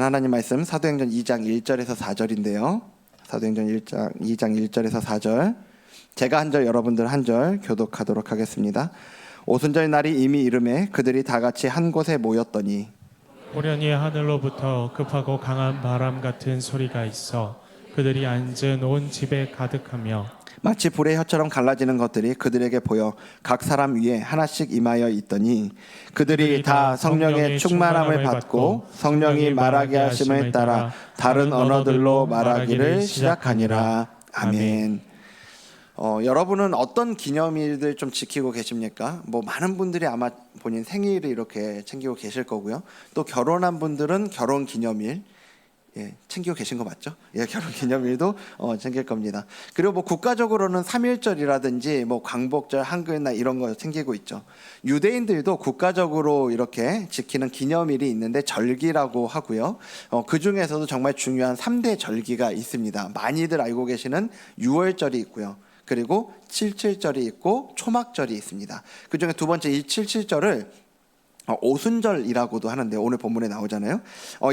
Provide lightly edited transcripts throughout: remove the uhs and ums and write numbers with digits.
하나님 말씀 사도행전 2장 1절에서 4절인데요. 사도행전 2장 1절에서 4절 제가 한 절 여러분들 한 절 교독하도록 하겠습니다. 오순절 날이 이미 이르매 그들이 다 같이 한 곳에 모였더니 호련히 하늘로부터 급하고 강한 바람 같은 소리가 있어 그들이 앉은 온 집에 가득하며 마치 불의 혀처럼 갈라지는 것들이 그들에게 보여 각 사람 위에 하나씩 임하여 있더니 그들이 다 성령의 충만함을 받고 성령이 말하게 하심을 따라 다른 언어들로 말하기를 시작하니라. 아멘. 여러분은 어떤 기념일들 좀 지키고 계십니까? 많은 분들이 아마 본인 생일을 이렇게 챙기고 계실 거고요. 또 결혼한 분들은 결혼 기념일 챙기고 계신 거 맞죠? 결혼 기념일도 챙길 겁니다. 그리고 국가적으로는 3.1절이라든지 광복절, 한글날 이런 거 챙기고 있죠. 유대인들도 국가적으로 이렇게 지키는 기념일이 있는데 절기라고 하고요. 그 중에서도 정말 중요한 3대 절기가 있습니다. 많이들 알고 계시는 6월절이 있고요. 그리고 7.7절이 있고 초막절이 있습니다. 그 중에 두 번째 이 7.7절을 오순절이라고도 하는데 오늘 본문에 나오잖아요.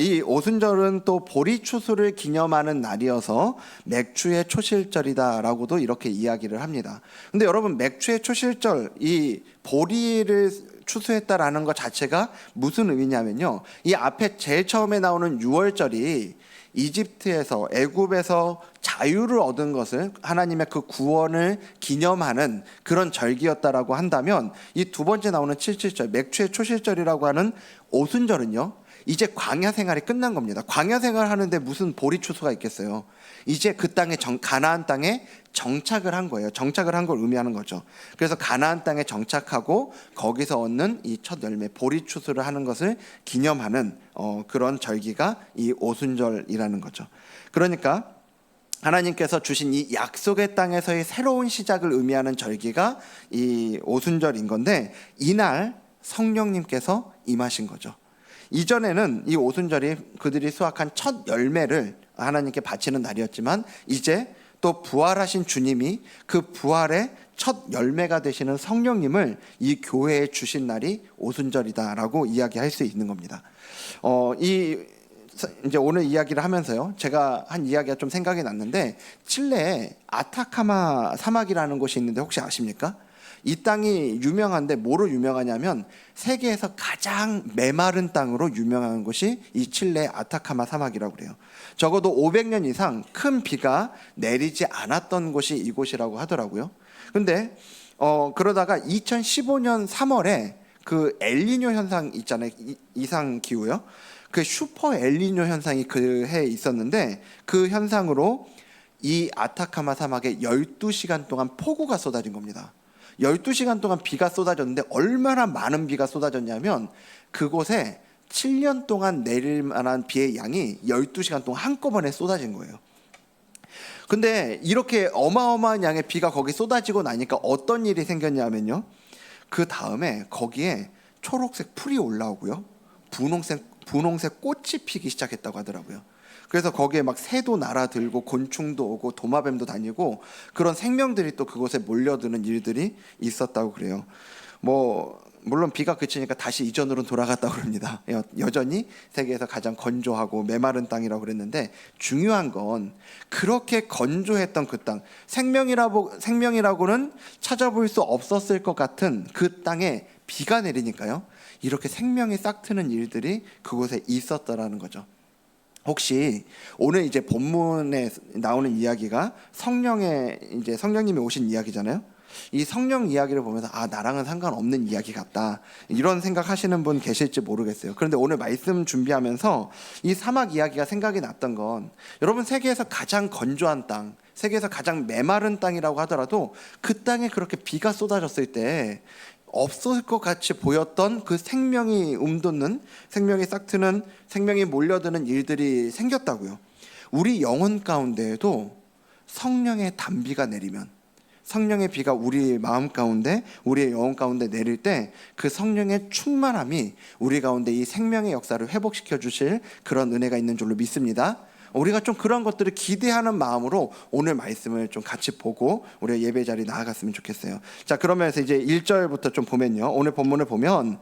이 오순절은 또 보리추수를 기념하는 날이어서 맥주의 초실절이다라고도 이렇게 이야기를 합니다. 근데 여러분, 맥주의 초실절, 이 보리를 추수했다라는 것 자체가 무슨 의미냐면요, 이 앞에 제일 처음에 나오는 6월절이 이집트에서, 애굽에서 자유를 얻은 것을, 하나님의 그 구원을 기념하는 그런 절기였다라고 한다면, 이 두 번째 나오는 7.7절, 맥주의 초실절이라고 하는 오순절은요, 이제 광야 생활이 끝난 겁니다. 광야 생활 하는데 무슨 보리추수가 있겠어요. 이제 그 땅에 가나안 땅에 정착을 한 거예요. 정착을 한 걸 의미하는 거죠. 그래서 가나안 땅에 정착하고 거기서 얻는 이 첫 열매, 보리추수를 하는 것을 기념하는 그런 절기가 이 오순절이라는 거죠. 그러니까 하나님께서 주신 이 약속의 땅에서의 새로운 시작을 의미하는 절기가 이 오순절인 건데, 이날 성령님께서 임하신 거죠. 이전에는 이 오순절이 그들이 수확한 첫 열매를 하나님께 바치는 날이었지만, 이제 또 부활하신 주님이 그 부활의 첫 열매가 되시는 성령님을 이 교회에 주신 날이 오순절이다라고 이야기할 수 있는 겁니다. 이제 오늘 이야기를 하면서요, 제가 한 이야기가 좀 생각이 났는데, 칠레에 아타카마 사막이라는 곳이 있는데 혹시 아십니까? 이 땅이 유명한데 뭐로 유명하냐면 세계에서 가장 메마른 땅으로 유명한 곳이 이 칠레의 아타카마 사막이라고 그래요. 적어도 500년 이상 큰 비가 내리지 않았던 곳이 이곳이라고 하더라고요. 근데 그러다가 2015년 3월에 그 엘니뇨 현상 있잖아요. 이상 기후요. 그 슈퍼 엘니뇨 현상이 그 해에 있었는데, 그 현상으로 이 아타카마 사막에 12시간 동안 폭우가 쏟아진 겁니다. 12시간 동안 비가 쏟아졌는데 얼마나 많은 비가 쏟아졌냐면, 그곳에 7년 동안 내릴 만한 비의 양이 12시간 동안 한꺼번에 쏟아진 거예요. 근데 이렇게 어마어마한 양의 비가 거기 쏟아지고 나니까 어떤 일이 생겼냐면요, 그 다음에 거기에 초록색 풀이 올라오고요, 분홍색 꽃이 피기 시작했다고 하더라고요. 그래서 거기에 막 새도 날아들고 곤충도 오고 도마뱀도 다니고 그런 생명들이 또 그곳에 몰려드는 일들이 있었다고 그래요. 물론 비가 그치니까 다시 이전으로 돌아갔다고 그럽니다. 여전히 세계에서 가장 건조하고 메마른 땅이라고 그랬는데, 중요한 건 그렇게 건조했던 그 땅, 생명이라고는 찾아볼 수 없었을 것 같은 그 땅에 비가 내리니까요, 이렇게 생명이 싹트는 일들이 그곳에 있었다라는 거죠. 혹시 오늘 이제 본문에 나오는 이야기가 성령님이 오신 이야기잖아요. 이 성령 이야기를 보면서 나랑은 상관없는 이야기 같다, 이런 생각하시는 분 계실지 모르겠어요. 그런데 오늘 말씀 준비하면서 이 사막 이야기가 생각이 났던 건, 여러분, 세계에서 가장 건조한 땅, 세계에서 가장 메마른 땅이라고 하더라도 그 땅에 그렇게 비가 쏟아졌을 때 없을 것 같이 보였던 그 생명이 움돋는, 생명이 싹트는, 생명이 몰려드는 일들이 생겼다고요. 우리 영혼 가운데에도 성령의 단비가 내리면, 성령의 비가 우리 마음 가운데, 우리의 영혼 가운데 내릴 때 그 성령의 충만함이 우리 가운데 이 생명의 역사를 회복시켜 주실 그런 은혜가 있는 줄로 믿습니다. 우리가 좀 그런 것들을 기대하는 마음으로 오늘 말씀을 좀 같이 보고 우리가 예배 자리에 나아갔으면 좋겠어요. 자, 그러면서 이제 1절부터 좀 보면요, 오늘 본문을 보면,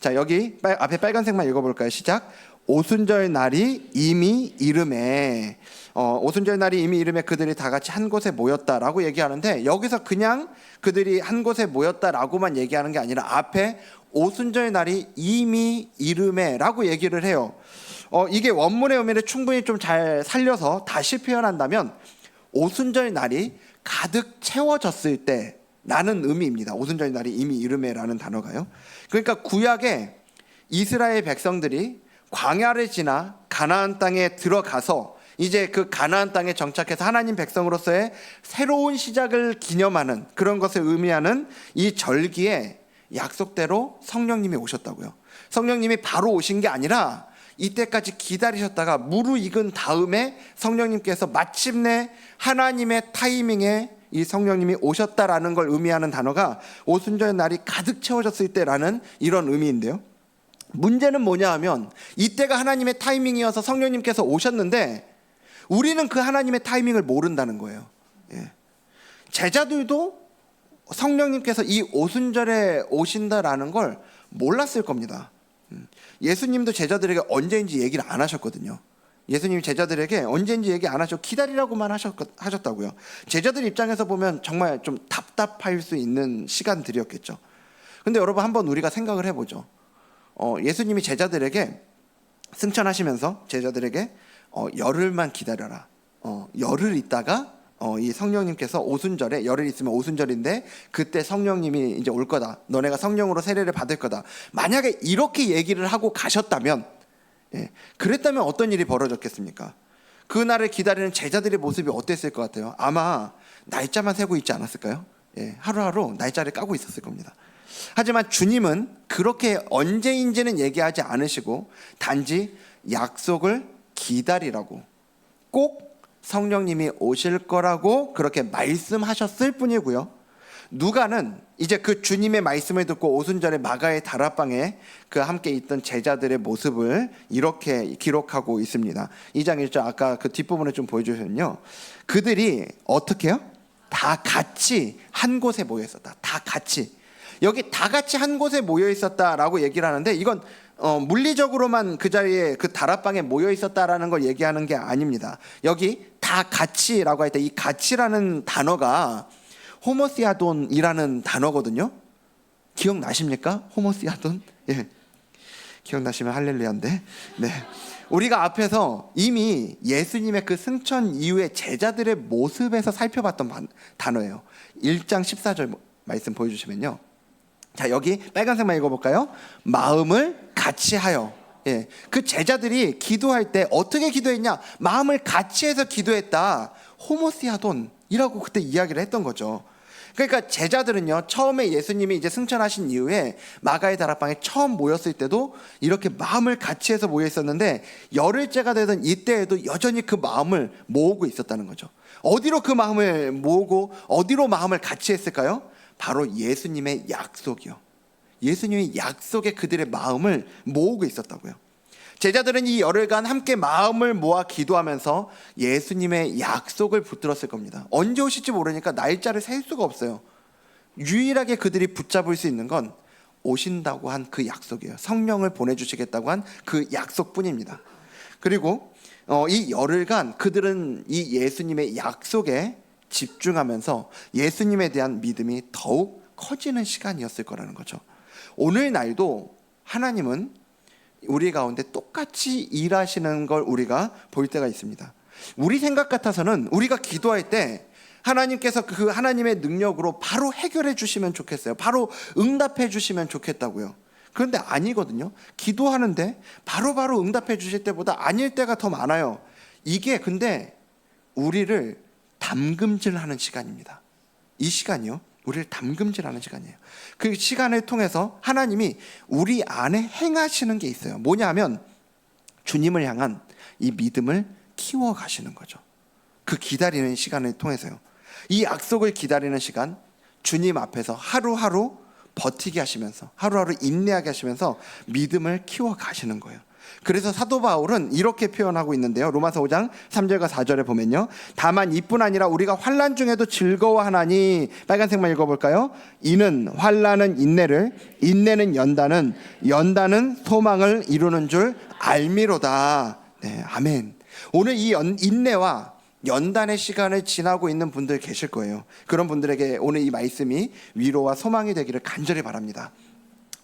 자, 여기 앞에 빨간색만 읽어볼까요? 시작. 오순절 날이 이미 이름에 오순절 날이 이미 이름에 그들이 다 같이 한 곳에 모였다라고 얘기하는데, 여기서 그냥 그들이 한 곳에 모였다라고만 얘기하는 게 아니라 앞에 오순절 날이 이미 이름에라고 얘기를 해요. 이게 원문의 의미를 충분히 좀 잘 살려서 다시 표현한다면 오순절 날이 가득 채워졌을 때라는 의미입니다. 오순절 날이 이미 이름에라는 단어가요. 그러니까 구약에 이스라엘 백성들이 광야를 지나 가나안 땅에 들어가서 이제 그 가나안 땅에 정착해서 하나님 백성으로서의 새로운 시작을 기념하는 그런 것을 의미하는 이 절기에 약속대로 성령님이 오셨다고요. 성령님이 바로 오신 게 아니라 이때까지 기다리셨다가 무르익은 다음에 성령님께서 마침내 하나님의 타이밍에 이 성령님이 오셨다라는 걸 의미하는 단어가 오순절 날이 가득 채워졌을 때라는 이런 의미인데요. 문제는 뭐냐 하면 이때가 하나님의 타이밍이어서 성령님께서 오셨는데 우리는 그 하나님의 타이밍을 모른다는 거예요. 제자들도 성령님께서 이 오순절에 오신다라는 걸 몰랐을 겁니다. 예수님도 제자들에게 언제인지 얘기를 안 하셨거든요. 예수님이 제자들에게 언제인지 얘기 안 하셨고 기다리라고만 하셨다고요. 제자들 입장에서 보면 정말 좀 답답할 수 있는 시간들이었겠죠. 근데 여러분 한번 우리가 생각을 해보죠. 예수님이 제자들에게 승천하시면서 제자들에게 열흘만 기다려라. 열흘 있다가 이 성령님께서 오순절에, 열흘 있으면 오순절인데 그때 성령님이 이제 올 거다. 너네가 성령으로 세례를 받을 거다. 만약에 이렇게 얘기를 하고 가셨다면, 그랬다면 어떤 일이 벌어졌겠습니까? 그날을 기다리는 제자들의 모습이 어땠을 것 같아요? 아마 날짜만 세고 있지 않았을까요? 하루하루 날짜를 까고 있었을 겁니다. 하지만 주님은 그렇게 언제인지는 얘기하지 않으시고 단지 약속을 기다리라고, 꼭 성령님이 오실 거라고 그렇게 말씀하셨을 뿐이고요. 누가는 이제 그 주님의 말씀을 듣고 오순절에 마가의 다락방에 그 함께 있던 제자들의 모습을 이렇게 기록하고 있습니다. 2장 1절 아까 그 뒷부분을 좀 보여주셨군요. 그들이 어떻게 해요? 다 같이 한 곳에 모여 있었다. 다 같이. 여기 다 같이 한 곳에 모여 있었다라고 얘기를 하는데 이건 물리적으로만 그 자리에 그 다락방에 모여 있었다라는 걸 얘기하는 게 아닙니다. 여기 다 같이라고 할 때 이 같이라는 단어가 호모시아돈이라는 단어거든요. 기억나십니까? 호모시아돈? 기억나시면 할렐루야인데. 우리가 앞에서 이미 예수님의 그 승천 이후에 제자들의 모습에서 살펴봤던 단어예요. 1장 14절 말씀 보여주시면요. 자, 여기 빨간색만 읽어볼까요? 마음을 같이 하여. 그 제자들이 기도할 때 어떻게 기도했냐? 마음을 같이 해서 기도했다. 호모시아돈이라고 그때 이야기를 했던 거죠. 그러니까 제자들은요, 처음에 예수님이 이제 승천하신 이후에 마가의 다락방에 처음 모였을 때도 이렇게 마음을 같이 해서 모여 있었는데 열흘째가 되던 이때에도 여전히 그 마음을 모으고 있었다는 거죠. 어디로 그 마음을 모으고 어디로 마음을 같이 했을까요? 바로 예수님의 약속이요. 예수님의 약속에 그들의 마음을 모으고 있었다고요. 제자들은 이 열흘간 함께 마음을 모아 기도하면서 예수님의 약속을 붙들었을 겁니다. 언제 오실지 모르니까 날짜를 셀 수가 없어요. 유일하게 그들이 붙잡을 수 있는 건 오신다고 한 그 약속이에요. 성령을 보내주시겠다고 한 그 약속뿐입니다. 그리고 이 열흘간 그들은 이 예수님의 약속에 집중하면서 예수님에 대한 믿음이 더욱 커지는 시간이었을 거라는 거죠. 오늘날도 하나님은 우리 가운데 똑같이 일하시는 걸 우리가 볼 때가 있습니다. 우리 생각 같아서는 우리가 기도할 때 하나님께서 그 하나님의 능력으로 바로 해결해 주시면 좋겠어요. 바로 응답해 주시면 좋겠다고요. 그런데 아니거든요. 기도하는데 바로바로 응답해 주실 때보다 아닐 때가 더 많아요. 이게 근데 우리를 담금질하는 시간입니다. 이 시간이요, 우리를 담금질하는 시간이에요. 그 시간을 통해서 하나님이 우리 안에 행하시는 게 있어요. 뭐냐 하면 주님을 향한 이 믿음을 키워가시는 거죠. 그 기다리는 시간을 통해서요. 이 약속을 기다리는 시간, 주님 앞에서 하루하루 버티게 하시면서 하루하루 인내하게 하시면서 믿음을 키워가시는 거예요. 그래서 사도 바울은 이렇게 표현하고 있는데요. 로마서 5장 3절과 4절에 보면요. 다만 이뿐 아니라 우리가 환난 중에도 즐거워하나니, 빨간색만 읽어볼까요? 이는 환난은 인내를, 인내는 연단은, 연단은 소망을 이루는 줄 알미로다. 네, 아멘. 오늘 이 인내와 연단의 시간을 지나고 있는 분들 계실 거예요. 그런 분들에게 오늘 이 말씀이 위로와 소망이 되기를 간절히 바랍니다.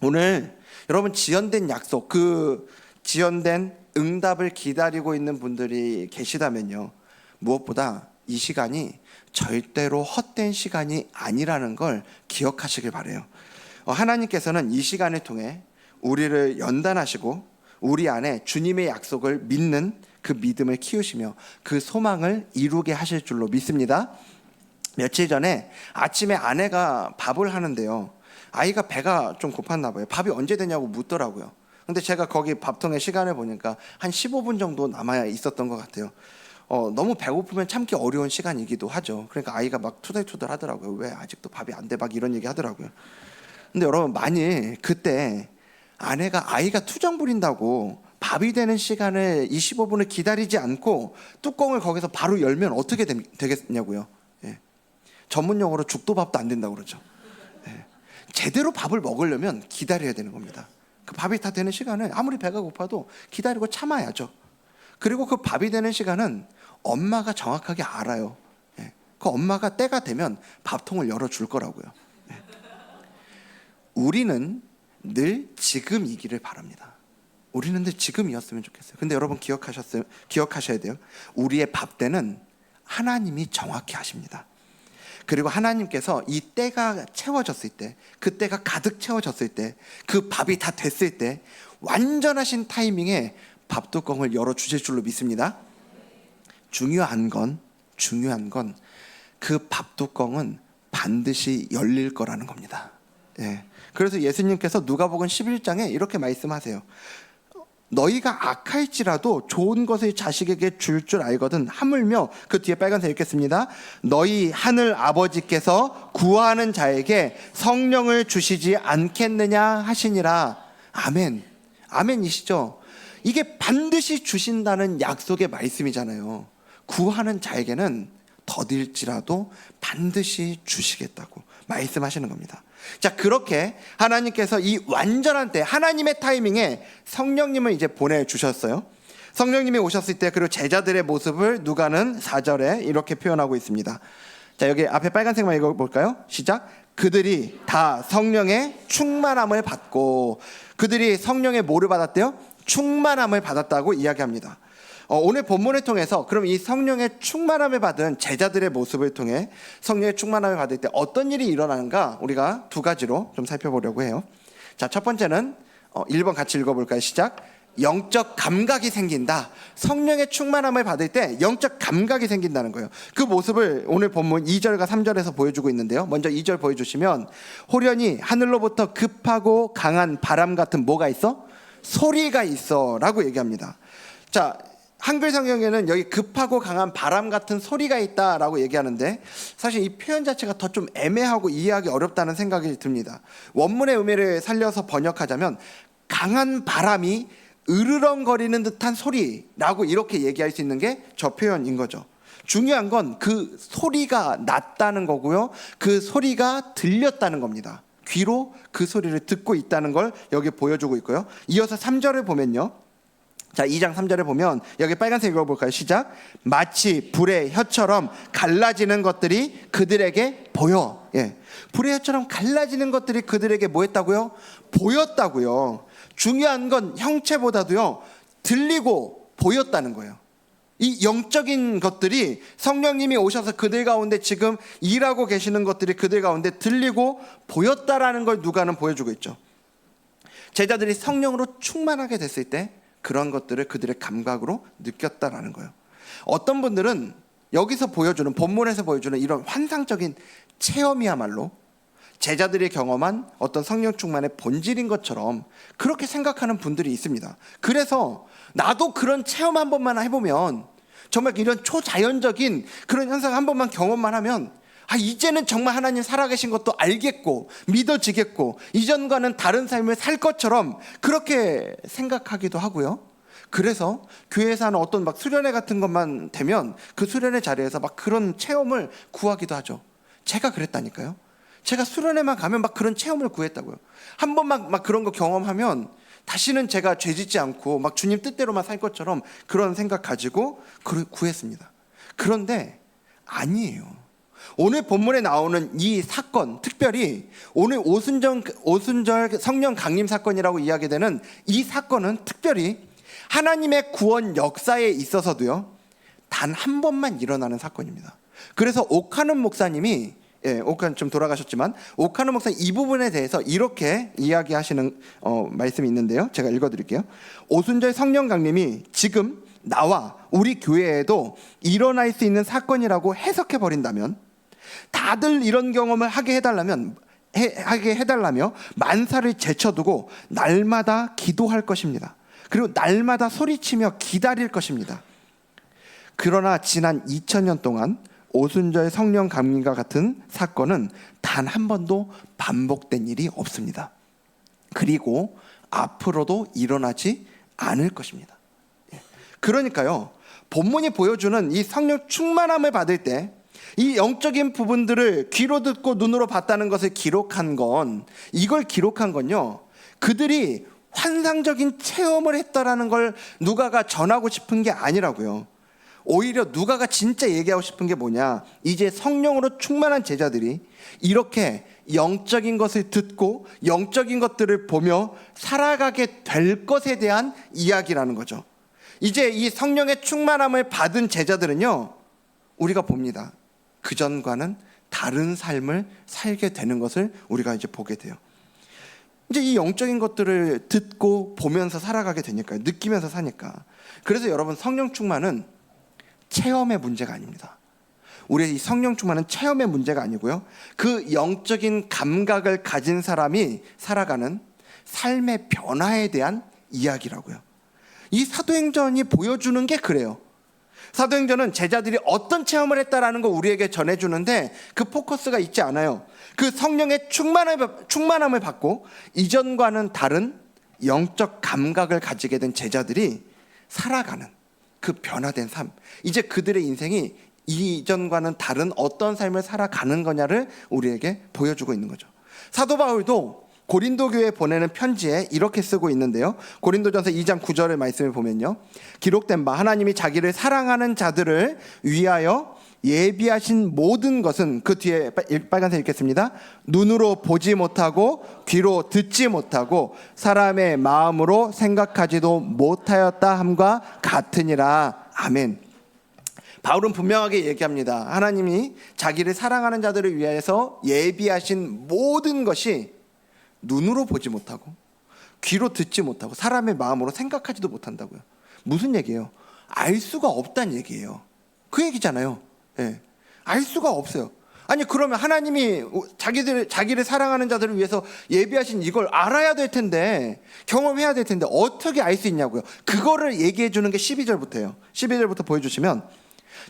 오늘 여러분 지연된 약속, 그 지연된 응답을 기다리고 있는 분들이 계시다면요, 무엇보다 이 시간이 절대로 헛된 시간이 아니라는 걸 기억하시길 바라요. 하나님께서는 이 시간을 통해 우리를 연단하시고 우리 안에 주님의 약속을 믿는 그 믿음을 키우시며 그 소망을 이루게 하실 줄로 믿습니다. 며칠 전에 아침에 아내가 밥을 하는데요, 아이가 배가 좀 고팠나 봐요. 밥이 언제 되냐고 묻더라고요. 근데 제가 거기 밥통에 시간을 보니까 한 15분 정도 남아 있었던 것 같아요. 너무 배고프면 참기 어려운 시간이기도 하죠. 그러니까 아이가 막 투덜투덜 하더라고요. 왜 아직도 밥이 안 돼? 막 이런 얘기 하더라고요. 근데 여러분, 만일 그때 아내가 아이가 투정 부린다고 밥이 되는 시간을 이 15분을 기다리지 않고 뚜껑을 거기서 바로 열면 어떻게 되겠냐고요. 예. 전문 용어로 죽도 밥도 안 된다고 그러죠. 예. 제대로 밥을 먹으려면 기다려야 되는 겁니다. 그 밥이 다 되는 시간을 아무리 배가 고파도 기다리고 참아야죠. 그리고 그 밥이 되는 시간은 엄마가 정확하게 알아요. 예. 그 엄마가 때가 되면 밥통을 열어줄 거라고요. 예. 우리는 늘 지금이기를 바랍니다. 우리는 늘 지금이었으면 좋겠어요. 근데 여러분 기억하셔야 돼요. 우리의 밥때는 하나님이 정확히 아십니다. 그리고 하나님께서 이 때가 채워졌을 때, 그 때가 가득 채워졌을 때, 그 밥이 다 됐을 때 완전하신 타이밍에 밥뚜껑을 열어주실 줄로 믿습니다. 중요한 건 그 밥뚜껑은 반드시 열릴 거라는 겁니다. 예. 그래서 예수님께서 누가복음 11장에 이렇게 말씀하세요. 너희가 악할지라도 좋은 것을 자식에게 줄 알거든. 하물며, 그 뒤에 빨간색 읽겠습니다. 너희 하늘 아버지께서 구하는 자에게 성령을 주시지 않겠느냐 하시니라. 아멘. 아멘이시죠? 이게 반드시 주신다는 약속의 말씀이잖아요. 구하는 자에게는 더딜지라도 반드시 주시겠다고 말씀하시는 겁니다. 자, 그렇게 하나님께서 이 완전한 때, 하나님의 타이밍에 성령님을 이제 보내주셨어요. 성령님이 오셨을 때, 그리고 제자들의 모습을 누가는 4절에 이렇게 표현하고 있습니다. 자, 여기 앞에 빨간색만 읽어볼까요? 시작. 그들이 다 성령의 충만함을 받고, 그들이 성령의 뭐를 받았대요? 충만함을 받았다고 이야기합니다. 오늘 본문을 통해서 그럼 이 성령의 충만함을 받은 제자들의 모습을 통해 성령의 충만함을 받을 때 어떤 일이 일어나는가, 우리가 두 가지로 좀 살펴보려고 해요. 자, 첫 번째는 1번 같이 읽어볼까요? 시작. 영적 감각이 생긴다. 성령의 충만함을 받을 때 영적 감각이 생긴다는 거예요. 그 모습을 오늘 본문 2절과 3절에서 보여주고 있는데요. 먼저 2절 보여주시면, 호련히 하늘로부터 급하고 강한 바람 같은 뭐가 있어? 소리가 있어 라고 얘기합니다. 자, 한글 성경에는 여기 급하고 강한 바람 같은 소리가 있다라고 얘기하는데, 사실 이 표현 자체가 더 좀 애매하고 이해하기 어렵다는 생각이 듭니다. 원문의 의미를 살려서 번역하자면 강한 바람이 으르렁거리는 듯한 소리라고 이렇게 얘기할 수 있는 게 저 표현인 거죠. 중요한 건 그 소리가 났다는 거고요, 그 소리가 들렸다는 겁니다. 귀로 그 소리를 듣고 있다는 걸 여기 보여주고 있고요. 이어서 3절을 보면요, 자, 2장 3절에 보면 여기 빨간색 읽어볼까요? 시작. 마치 불의 혀처럼 갈라지는 것들이 그들에게 보여. 예. 불의 혀처럼 갈라지는 것들이 그들에게 뭐 했다고요? 보였다고요. 중요한 건 형체보다도요, 들리고 보였다는 거예요. 이 영적인 것들이 성령님이 오셔서 그들 가운데 지금 일하고 계시는 것들이 그들 가운데 들리고 보였다라는 걸 누가는 보여주고 있죠. 제자들이 성령으로 충만하게 됐을 때 그런 것들을 그들의 감각으로 느꼈다라는 거예요. 어떤 분들은 여기서 보여주는, 본문에서 보여주는 이런 환상적인 체험이야말로 제자들이 경험한 어떤 성령 충만의 본질인 것처럼 그렇게 생각하는 분들이 있습니다. 그래서 나도 그런 체험 한 번만 해보면, 정말 이런 초자연적인 그런 현상 한 번만 경험만 하면, 이제는 정말 하나님 살아계신 것도 알겠고 믿어지겠고 이전과는 다른 삶을 살 것처럼 그렇게 생각하기도 하고요. 그래서 교회에서 하는 어떤 막 수련회 같은 것만 되면 그 수련회 자리에서 막 그런 체험을 구하기도 하죠. 제가 그랬다니까요. 제가 수련회만 가면 막 그런 체험을 구했다고요. 한 번 막 그런 거 경험하면 다시는 제가 죄짓지 않고 막 주님 뜻대로만 살 것처럼 그런 생각 가지고 구했습니다. 그런데 아니에요. 오늘 본문에 나오는 이 사건, 특별히 오늘 오순절 성령 강림 사건이라고 이야기되는 이 사건은 특별히 하나님의 구원 역사에 있어서도요, 단 한 번만 일어나는 사건입니다. 그래서 오카는 목사님이, 오카는 좀 돌아가셨지만 오카는 목사님 이 부분에 대해서 이렇게 이야기하시는 말씀이 있는데요. 제가 읽어드릴게요. 오순절 성령 강림이 지금 나와 우리 교회에도 일어날 수 있는 사건이라고 해석해 버린다면, 다들 이런 경험을 하게 해달라며 만사를 제쳐두고 날마다 기도할 것입니다. 그리고 날마다 소리치며 기다릴 것입니다. 그러나 지난 2000년 동안 오순절 성령 강림과 같은 사건은 단 한 번도 반복된 일이 없습니다. 그리고 앞으로도 일어나지 않을 것입니다. 그러니까요, 본문이 보여주는 이 성령 충만함을 받을 때 이 영적인 부분들을 귀로 듣고 눈으로 봤다는 것을 이걸 기록한 건요, 그들이 환상적인 체험을 했다라는 걸 누가가 전하고 싶은 게 아니라고요. 오히려 누가가 진짜 얘기하고 싶은 게 뭐냐, 이제 성령으로 충만한 제자들이 이렇게 영적인 것을 듣고 영적인 것들을 보며 살아가게 될 것에 대한 이야기라는 거죠. 이제 이 성령의 충만함을 받은 제자들은요, 우리가 봅니다. 그전과는 다른 삶을 살게 되는 것을 우리가 이제 보게 돼요. 이제 이 영적인 것들을 듣고 보면서 살아가게 되니까요. 느끼면서 사니까. 그래서 여러분, 성령 충만은 체험의 문제가 아닙니다. 우리의 이 성령 충만은 체험의 문제가 아니고요, 그 영적인 감각을 가진 사람이 살아가는 삶의 변화에 대한 이야기라고요. 이 사도행전이 보여주는 게 그래요. 사도행전은 제자들이 어떤 체험을 했다라는 거 우리에게 전해주는데 그 포커스가 있지 않아요. 그 성령의 충만함을 받고 이전과는 다른 영적 감각을 가지게 된 제자들이 살아가는 그 변화된 삶, 이제 그들의 인생이 이전과는 다른 어떤 삶을 살아가는 거냐를 우리에게 보여주고 있는 거죠. 사도 바울도 고린도 교회에 보내는 편지에 이렇게 쓰고 있는데요. 고린도전서 2장 9절의 말씀을 보면요, 기록된 바 하나님이 자기를 사랑하는 자들을 위하여 예비하신 모든 것은, 그 뒤에 빨간색 읽겠습니다. 눈으로 보지 못하고 귀로 듣지 못하고 사람의 마음으로 생각하지도 못하였다 함과 같으니라. 아멘. 바울은 분명하게 얘기합니다. 하나님이 자기를 사랑하는 자들을 위해서 예비하신 모든 것이 눈으로 보지 못하고 귀로 듣지 못하고 사람의 마음으로 생각하지도 못한다고요. 무슨 얘기예요? 알 수가 없다는 얘기예요. 그 얘기잖아요. 알 수가 없어요. 아니, 그러면 하나님이 자기를 사랑하는 자들을 위해서 예비하신 이걸 알아야 될 텐데, 경험해야 될 텐데 어떻게 알 수 있냐고요. 그거를 얘기해 주는 게 12절부터예요. 12절부터 보여주시면,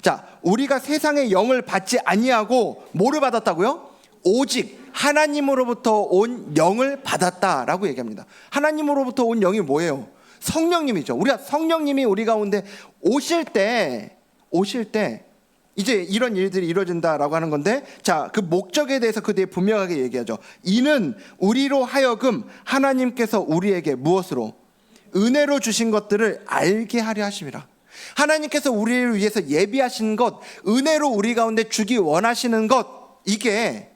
자, 우리가 세상의 영을 받지 아니하고 뭐를 받았다고요? 오직 하나님으로부터 온 영을 받았다라고 얘기합니다. 하나님으로부터 온 영이 뭐예요? 성령님이죠. 성령님이 우리 가운데 오실 때 이제 이런 일들이 이루어진다라고 하는 건데, 자, 그 목적에 대해서 그 뒤에 분명하게 얘기하죠. 이는 우리로 하여금 하나님께서 우리에게 무엇으로? 은혜로 주신 것들을 알게 하려 하심이라. 하나님께서 우리를 위해서 예비하신 것, 은혜로 우리 가운데 주기 원하시는 것, 이게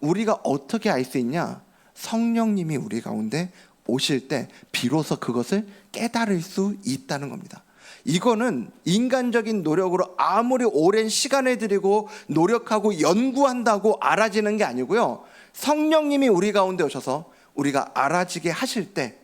우리가 어떻게 알 수 있냐? 성령님이 우리 가운데 오실 때 비로소 그것을 깨달을 수 있다는 겁니다. 이거는 인간적인 노력으로 아무리 오랜 시간을 들이고 노력하고 연구한다고 알아지는 게 아니고요, 성령님이 우리 가운데 오셔서 우리가 알아지게 하실 때,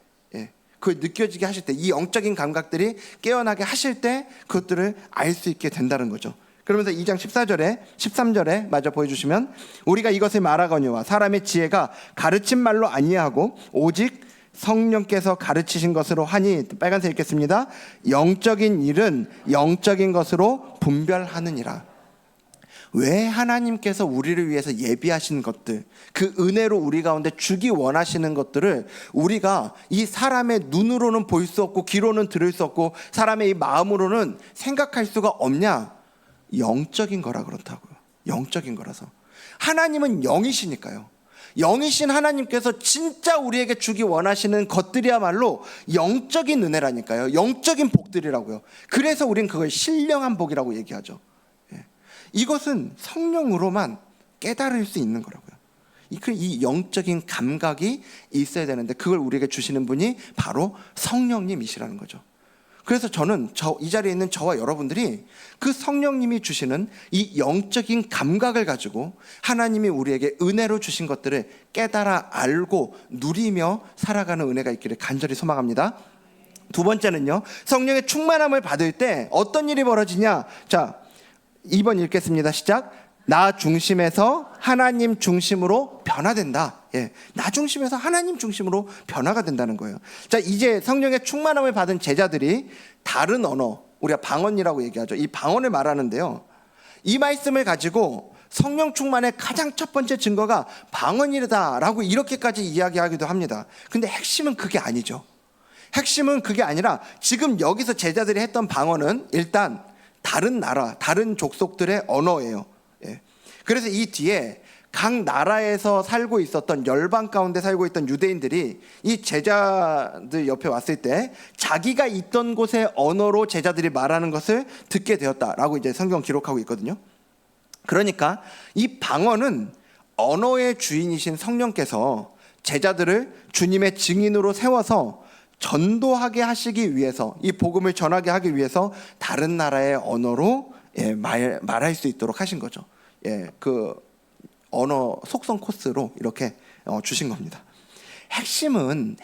그걸 느껴지게 하실 때, 이 영적인 감각들이 깨어나게 하실 때 그것들을 알 수 있게 된다는 거죠. 그러면서 2장 14절에 13절에 마저 보여주시면, 우리가 이것을 말하거니와 사람의 지혜가 가르친 말로 아니하고 오직 성령께서 가르치신 것으로 하니, 빨간색 읽겠습니다. 영적인 일은 영적인 것으로 분별하느니라. 왜 하나님께서 우리를 위해서 예비하신 것들, 그 은혜로 우리 가운데 주기 원하시는 것들을 우리가 이 사람의 눈으로는 볼 수 없고 귀로는 들을 수 없고 사람의 이 마음으로는 생각할 수가 없냐? 영적인 거라 그렇다고요. 영적인 거라서. 하나님은 영이시니까요. 영이신 하나님께서 진짜 우리에게 주기 원하시는 것들이야말로 영적인 은혜라니까요. 영적인 복들이라고요. 그래서 우린 그걸 신령한 복이라고 얘기하죠. 이것은 성령으로만 깨달을 수 있는 거라고요. 이 영적인 감각이 있어야 되는데 그걸 우리에게 주시는 분이 바로 성령님이시라는 거죠. 그래서 저는 이 자리에 있는 저와 여러분들이 그 성령님이 주시는 이 영적인 감각을 가지고 하나님이 우리에게 은혜로 주신 것들을 깨달아 알고 누리며 살아가는 은혜가 있기를 간절히 소망합니다. 두 번째는요, 성령의 충만함을 받을 때 어떤 일이 벌어지냐. 자, 2번 읽겠습니다. 시작. 나 중심에서 하나님 중심으로 변화된다. 나 중심에서 하나님 중심으로 변화가 된다는 거예요. 자, 이제 성령의 충만함을 받은 제자들이 다른 언어, 우리가 방언이라고 얘기하죠. 이 방언을 말하는데요, 이 말씀을 가지고 성령 충만의 가장 첫 번째 증거가 방언이다라고 이렇게까지 이야기하기도 합니다. 근데 핵심은 그게 아니죠. 핵심은 그게 아니라 지금 여기서 제자들이 했던 방언은 일단 다른 나라, 다른 족속들의 언어예요. 그래서 이 뒤에 각 나라에서 살고 있었던 열방 가운데 살고 있던 유대인들이 이 제자들 옆에 왔을 때 자기가 있던 곳의 언어로 제자들이 말하는 것을 듣게 되었다라고 이제 성경 기록하고 있거든요. 그러니까 이 방언은 언어의 주인이신 성령께서 제자들을 주님의 증인으로 세워서 전도하게 하시기 위해서, 이 복음을 전하게 하기 위해서 다른 나라의 언어로 말할 수 있도록 하신 거죠. 그 언어 속성 코스로 이렇게 주신 겁니다. 핵심은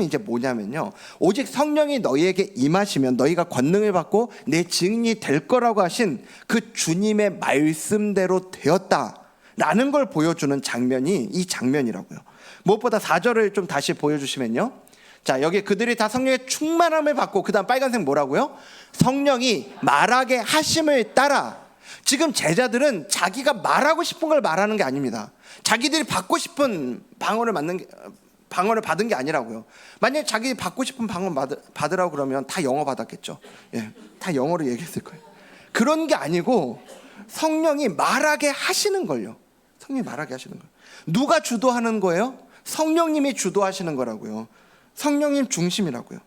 이제 뭐냐면요, 오직 성령이 너희에게 임하시면 너희가 권능을 받고 내 증인이 될 거라고 하신 그 주님의 말씀대로 되었다라는 걸 보여주는 장면이 이 장면이라고요. 무엇보다 4절을 좀 다시 보여주시면요, 자, 여기 그들이 다 성령의 충만함을 받고, 그 다음 빨간색 뭐라고요? 성령이 말하게 하심을 따라. 지금 제자들은 자기가 말하고 싶은 걸 말하는 게 아닙니다. 자기들이 받고 싶은 방언을 받은 게 아니라고요. 만약에 자기 받고 싶은 방언 받으라고 그러면 다 영어 받았겠죠. 다 영어로 얘기했을 거예요. 그런 게 아니고 성령이 말하게 하시는 걸요. 성령이 말하게 하시는 거예요. 누가 주도하는 거예요? 성령님이 주도하시는 거라고요. 성령님 중심이라고요.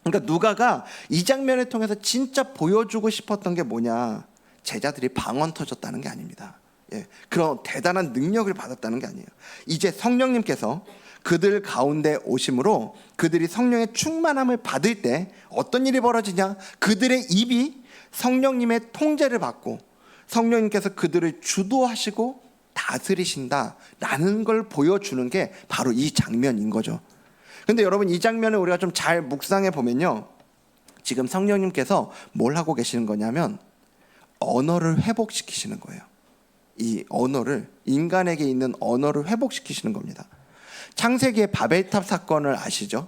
그러니까 누가가 이 장면을 통해서 진짜 보여주고 싶었던 게 뭐냐, 제자들이 방언 터졌다는 게 아닙니다. 그런 대단한 능력을 받았다는 게 아니에요. 이제 성령님께서 그들 가운데 오심으로 그들이 성령의 충만함을 받을 때 어떤 일이 벌어지냐, 그들의 입이 성령님의 통제를 받고 성령님께서 그들을 주도하시고 다스리신다라는 걸 보여주는 게 바로 이 장면인 거죠. 근데 여러분, 이 장면을 우리가 좀 잘 묵상해 보면요, 지금 성령님께서 뭘 하고 계시는 거냐면 언어를 회복시키시는 거예요. 이 언어를, 인간에게 있는 언어를 회복시키시는 겁니다. 창세기의 바벨탑 사건을 아시죠?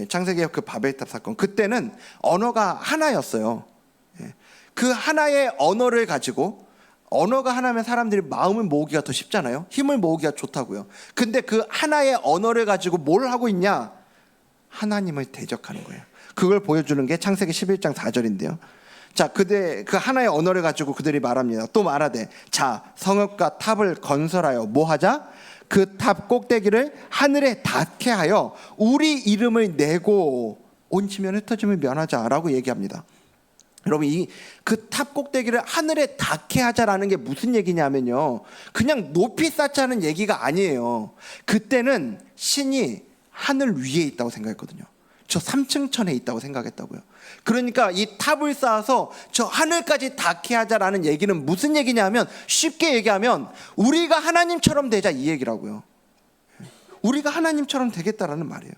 창세기의 그 바벨탑 사건, 그때는 언어가 하나였어요. 그 하나의 언어를 가지고, 언어가 하나면 사람들이 마음을 모으기가 더 쉽잖아요. 힘을 모으기가 좋다고요. 근데 그 하나의 언어를 가지고 뭘 하고 있냐? 하나님을 대적하는 거예요. 그걸 보여주는 게 창세기 11장 4절인데요. 자, 그 하나의 언어를 가지고 그들이 말합니다. 또 말하되, 자, 성읍과 탑을 건설하여 뭐 하자? 그 탑 꼭대기를 하늘에 닿게 하여 우리 이름을 내고 온치면 흩어짐을 면하자라고 얘기합니다. 여러분, 그 탑 꼭대기를 하늘에 닿게 하자라는 게 무슨 얘기냐면요, 그냥 높이 쌓자는 얘기가 아니에요. 그때는 신이 하늘 위에 있다고 생각했거든요. 저 3층 천에 있다고 생각했다고요. 그러니까 이 탑을 쌓아서 저 하늘까지 닿게 하자라는 얘기는 무슨 얘기냐면, 쉽게 얘기하면 우리가 하나님처럼 되자, 이 얘기라고요. 우리가 하나님처럼 되겠다라는 말이에요.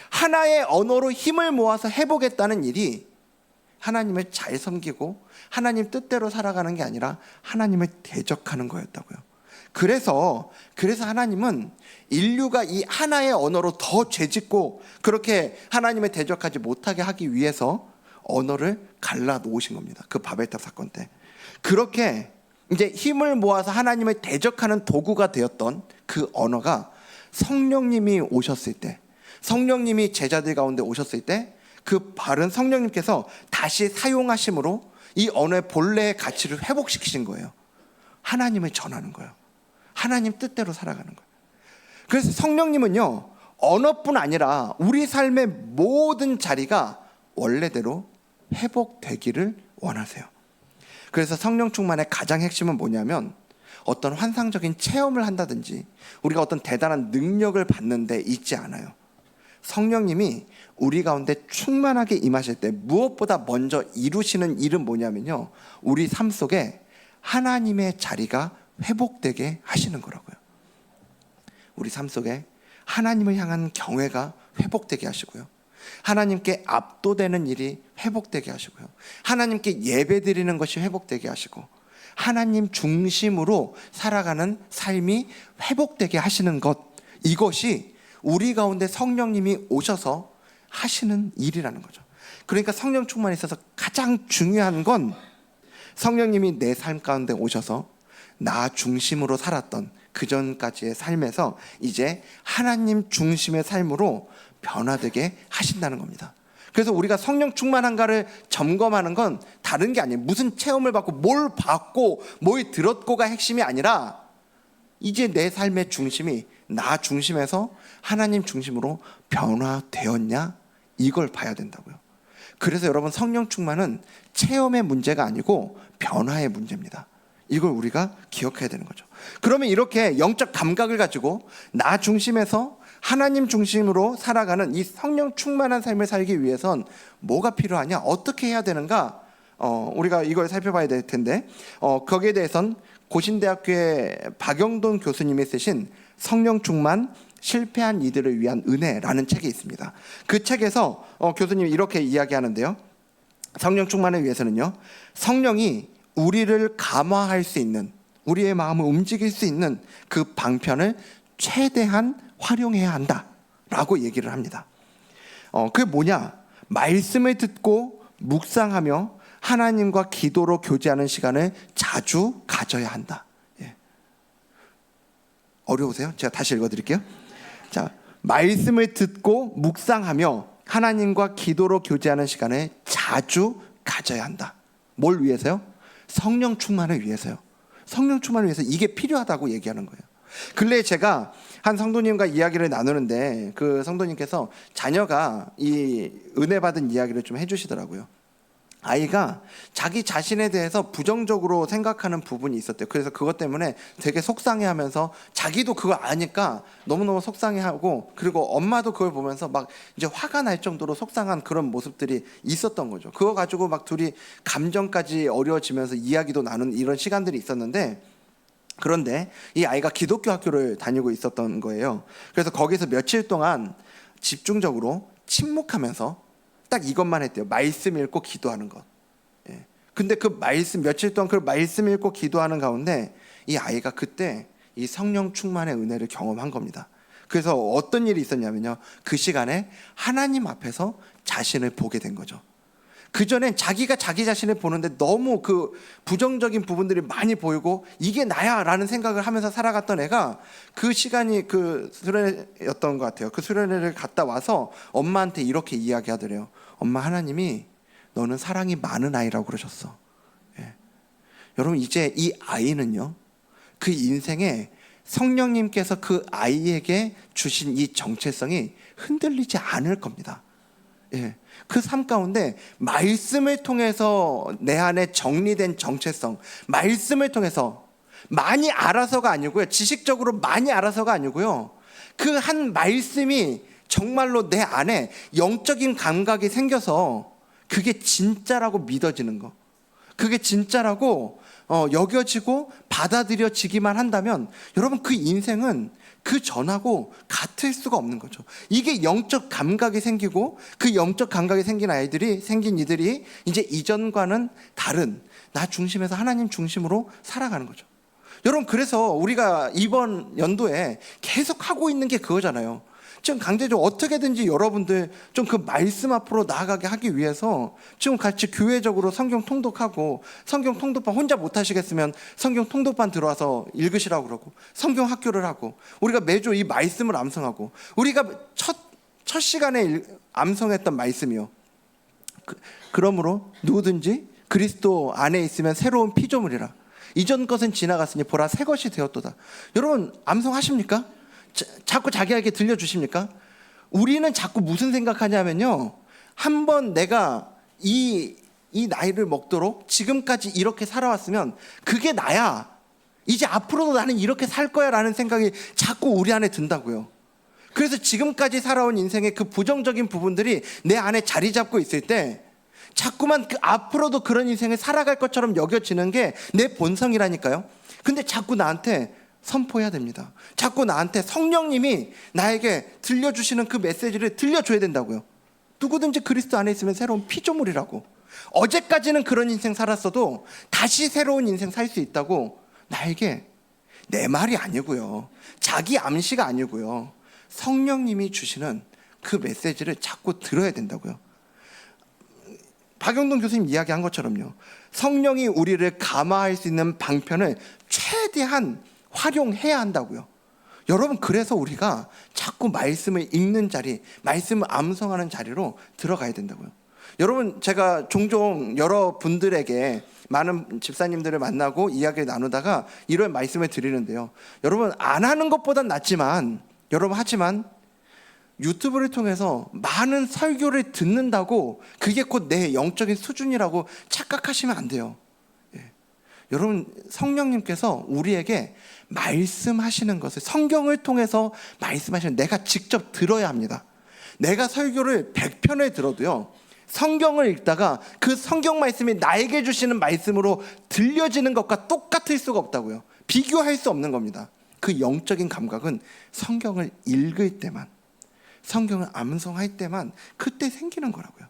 하나의 언어로 힘을 모아서 해보겠다는 일이 하나님을 잘 섬기고 하나님 뜻대로 살아가는 게 아니라 하나님을 대적하는 거였다고요. 그래서 하나님은 인류가 이 하나의 언어로 더 죄짓고 그렇게 하나님을 대적하지 못하게 하기 위해서 언어를 갈라 놓으신 겁니다. 그 바벨탑 사건 때. 그렇게 이제 힘을 모아서 하나님을 대적하는 도구가 되었던 그 언어가 성령님이 오셨을 때, 성령님이 제자들 가운데 오셨을 때 그 바른 성령님께서 다시 사용하심으로 이 언어의 본래의 가치를 회복시키신 거예요. 하나님을 전하는 거예요. 하나님 뜻대로 살아가는 거예요. 그래서 성령님은요, 언어뿐 아니라 우리 삶의 모든 자리가 원래대로 회복되기를 원하세요. 그래서 성령 충만의 가장 핵심은 뭐냐면, 어떤 환상적인 체험을 한다든지 우리가 어떤 대단한 능력을 받는데 있지 않아요. 성령님이 우리 가운데 충만하게 임하실 때 무엇보다 먼저 이루시는 일은 뭐냐면요, 우리 삶 속에 하나님의 자리가 회복되게 하시는 거라고요. 우리 삶 속에 하나님을 향한 경외가 회복되게 하시고요, 하나님께 압도되는 일이 회복되게 하시고요, 하나님께 예배드리는 것이 회복되게 하시고, 하나님 중심으로 살아가는 삶이 회복되게 하시는 것, 이것이 우리 가운데 성령님이 오셔서 하시는 일이라는 거죠. 그러니까 성령 충만에 있어서 가장 중요한 건, 성령님이 내 삶 가운데 오셔서 나 중심으로 살았던 그 전까지의 삶에서 이제 하나님 중심의 삶으로 변화되게 하신다는 겁니다. 그래서 우리가 성령 충만한가를 점검하는 건 다른 게 아니에요. 무슨 체험을 받고 뭘 받고 뭘 들었고가 핵심이 아니라, 이제 내 삶의 중심이 나 중심에서 하나님 중심으로 변화되었냐, 이걸 봐야 된다고요. 그래서 여러분, 성령 충만은 체험의 문제가 아니고 변화의 문제입니다. 이걸 우리가 기억해야 되는 거죠. 그러면 이렇게 영적 감각을 가지고 나 중심에서 하나님 중심으로 살아가는 이 성령 충만한 삶을 살기 위해선 뭐가 필요하냐, 어떻게 해야 되는가, 우리가 이걸 살펴봐야 될 텐데, 거기에 대해선 고신대학교의 박영돈 교수님이 쓰신 성령 충만 실패한 이들을 위한 은혜라는 책이 있습니다. 그 책에서 교수님이 이렇게 이야기하는데요, 성령 충만을 위해서는요, 성령이 우리를 감화할 수 있는, 우리의 마음을 움직일 수 있는 그 방편을 최대한 활용해야 한다라고 얘기를 합니다. 그게 뭐냐, 말씀을 듣고 묵상하며 하나님과 기도로 교제하는 시간을 자주 가져야 한다. 예. 어려우세요? 제가 다시 읽어드릴게요. 자, 말씀을 듣고 묵상하며 하나님과 기도로 교제하는 시간을 자주 가져야 한다. 뭘 위해서요? 성령 충만을 위해서요. 성령 충만을 위해서 이게 필요하다고 얘기하는 거예요. 근래에 제가 한 성도님과 이야기를 나누는데, 그 성도님께서 자녀가 이 은혜 받은 이야기를 좀 해주시더라고요. 아이가 자기 자신에 대해서 부정적으로 생각하는 부분이 있었대요. 그래서 그것 때문에 되게 속상해하면서, 자기도 그걸 아니까 너무너무 속상해하고, 그리고 엄마도 그걸 보면서 막 이제 화가 날 정도로 속상한 그런 모습들이 있었던 거죠. 그거 가지고 막 둘이 감정까지 어려워지면서 이야기도 나눈 이런 시간들이 있었는데, 그런데 이 아이가 기독교 학교를 다니고 있었던 거예요. 그래서 거기서 며칠 동안 집중적으로 침묵하면서 딱 이것만 했대요. 말씀 읽고 기도하는 것. 예. 근데 그 말씀, 며칠 동안 그 말씀 읽고 기도하는 가운데 이 아이가 그때 이 성령 충만의 은혜를 경험한 겁니다. 그래서 어떤 일이 있었냐면요, 그 시간에 하나님 앞에서 자신을 보게 된 거죠. 그전엔 자기가 자기 자신을 보는데 너무 그 부정적인 부분들이 많이 보이고, 이게 나야 라는 생각을 하면서 살아갔던 애가, 그 시간이 그 수련회였던 것 같아요. 그 수련회를 갔다 와서 엄마한테 이렇게 이야기하더래요. 엄마, 하나님이 너는 사랑이 많은 아이라고 그러셨어. 예. 여러분, 이제 이 아이는요, 그 인생에 성령님께서 그 아이에게 주신 이 정체성이 흔들리지 않을 겁니다. 예. 그 삶 가운데 말씀을 통해서 내 안에 정리된 정체성, 말씀을 통해서 많이 알아서가 아니고요, 지식적으로 많이 알아서가 아니고요, 그 한 말씀이 정말로 내 안에 영적인 감각이 생겨서 그게 진짜라고 믿어지는 거, 그게 진짜라고 여겨지고 받아들여지기만 한다면, 여러분, 그 인생은 그 전하고 같을 수가 없는 거죠. 이게 영적 감각이 생기고, 그 영적 감각이 생긴 이들이 이제 이전과는 다른 나 중심에서 하나님 중심으로 살아가는 거죠. 여러분, 그래서 우리가 이번 연도에 계속 하고 있는 게 그거잖아요. 지금 강제적으로 어떻게든지 여러분들 좀 그 말씀 앞으로 나아가게 하기 위해서 지금 같이 교회적으로 성경 통독하고, 성경 통독반 혼자 못 하시겠으면 성경 통독반 들어와서 읽으시라고 그러고, 성경 학교를 하고, 우리가 매주 이 말씀을 암송하고, 우리가 첫 시간에 암송했던 말씀이요. 그러므로 누구든지 그리스도 안에 있으면 새로운 피조물이라. 이전 것은 지나갔으니 보라 새 것이 되었도다. 여러분 암송하십니까? 자꾸 자기에게 들려주십니까? 우리는 자꾸 무슨 생각하냐면요, 한번 내가 이 나이를 먹도록 지금까지 이렇게 살아왔으면 그게 나야, 이제 앞으로도 나는 이렇게 살 거야 라는 생각이 자꾸 우리 안에 든다고요. 그래서 지금까지 살아온 인생의 그 부정적인 부분들이 내 안에 자리 잡고 있을 때 자꾸만 그 앞으로도 그런 인생을 살아갈 것처럼 여겨지는 게 내 본성이라니까요. 근데 자꾸 나한테 선포해야 됩니다. 자꾸 나한테 성령님이 나에게 들려주시는 그 메시지를 들려줘야 된다고요. 누구든지 그리스도 안에 있으면 새로운 피조물이라고. 어제까지는 그런 인생 살았어도 다시 새로운 인생 살 수 있다고. 나에게 내 말이 아니고요, 자기 암시가 아니고요, 성령님이 주시는 그 메시지를 자꾸 들어야 된다고요. 박영동 교수님 이야기한 것처럼요, 성령이 우리를 감화할 수 있는 방편을 최대한 활용해야 한다고요. 여러분, 그래서 우리가 자꾸 말씀을 읽는 자리, 말씀을 암송하는 자리로 들어가야 된다고요. 여러분, 제가 종종 여러분들에게, 많은 집사님들을 만나고 이야기를 나누다가 이런 말씀을 드리는데요, 여러분, 안 하는 것보단 낫지만, 여러분, 하지만 유튜브를 통해서 많은 설교를 듣는다고 그게 곧 내 영적인 수준이라고 착각하시면 안 돼요. 여러분, 성령님께서 우리에게 말씀하시는 것을, 성경을 통해서 말씀하시는, 내가 직접 들어야 합니다. 내가 설교를 100편을 들어도요, 성경을 읽다가 그 성경 말씀이 나에게 주시는 말씀으로 들려지는 것과 똑같을 수가 없다고요. 비교할 수 없는 겁니다. 그 영적인 감각은 성경을 읽을 때만, 성경을 암송할 때만 그때 생기는 거라고요.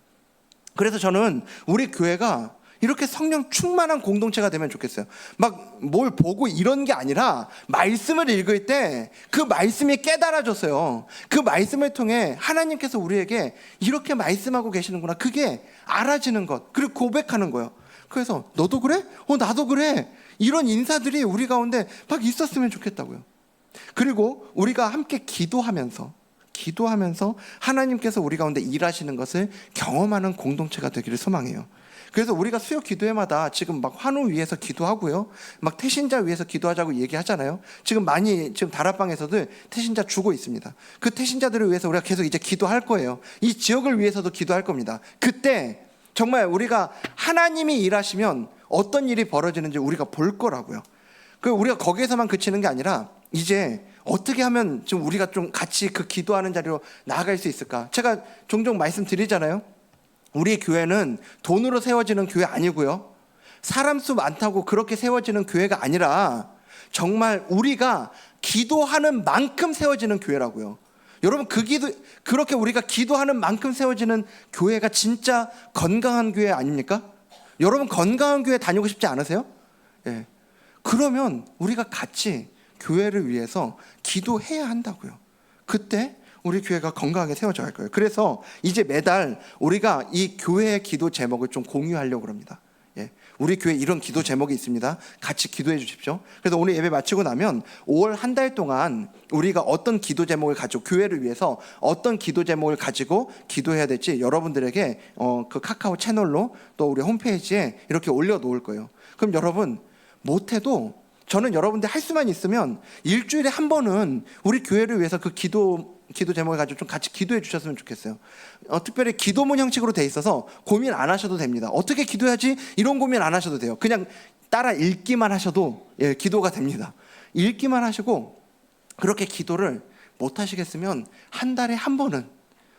그래서 저는 우리 교회가 이렇게 성령 충만한 공동체가 되면 좋겠어요. 막 뭘 보고 이런 게 아니라 말씀을 읽을 때 그 말씀이 깨달아졌어요. 그 말씀을 통해 하나님께서 우리에게 이렇게 말씀하고 계시는구나, 그게 알아지는 것, 그리고 고백하는 거예요. 그래서 너도 그래? 나도 그래. 이런 인사들이 우리 가운데 막 있었으면 좋겠다고요. 그리고 우리가 함께 기도하면서 하나님께서 우리 가운데 일하시는 것을 경험하는 공동체가 되기를 소망해요. 그래서 우리가 수요 기도회마다 지금 막 환우 위해서 기도하고요, 막 태신자 위해서 기도하자고 얘기하잖아요. 지금 다락방에서도 태신자 주고 있습니다. 그 태신자들을 위해서 우리가 계속 이제 기도할 거예요. 이 지역을 위해서도 기도할 겁니다. 그때 정말 우리가 하나님이 일하시면 어떤 일이 벌어지는지 우리가 볼 거라고요. 우리가 거기에서만 그치는 게 아니라 이제 어떻게 하면 좀 우리가 좀 같이 그 기도하는 자리로 나아갈 수 있을까? 제가 종종 말씀드리잖아요. 우리 교회는 돈으로 세워지는 교회 아니고요, 사람 수 많다고 그렇게 세워지는 교회가 아니라 정말 우리가 기도하는 만큼 세워지는 교회라고요. 여러분, 그렇게 우리가 기도하는 만큼 세워지는 교회가 진짜 건강한 교회 아닙니까? 여러분, 건강한 교회 다니고 싶지 않으세요? 예. 그러면 우리가 같이 교회를 위해서 기도해야 한다고요. 그때 우리 교회가 건강하게 세워져 갈 거예요. 그래서 이제 매달 우리가 이 교회의 기도 제목을 좀 공유하려고 합니다. 우리 교회 이런 기도 제목이 있습니다. 같이 기도해 주십시오. 그래서 오늘 예배 마치고 나면 5월 한 달 동안 우리가 어떤 기도 제목을 가지고, 교회를 위해서 어떤 기도 제목을 가지고 기도해야 될지 여러분들에게 그 카카오 채널로 또 우리 홈페이지에 이렇게 올려놓을 거예요. 그럼 여러분, 못해도 저는 여러분들 할 수만 있으면 일주일에 한 번은 우리 교회를 위해서 그 기도 제목을 가지고 좀 같이 기도해 주셨으면 좋겠어요. 특별히 기도문 형식으로 돼 있어서 고민 안 하셔도 됩니다. 어떻게 기도해야지 이런 고민 안 하셔도 돼요. 그냥 따라 읽기만 하셔도 기도가 됩니다. 읽기만 하시고, 그렇게 기도를 못 하시겠으면 한 달에 한 번은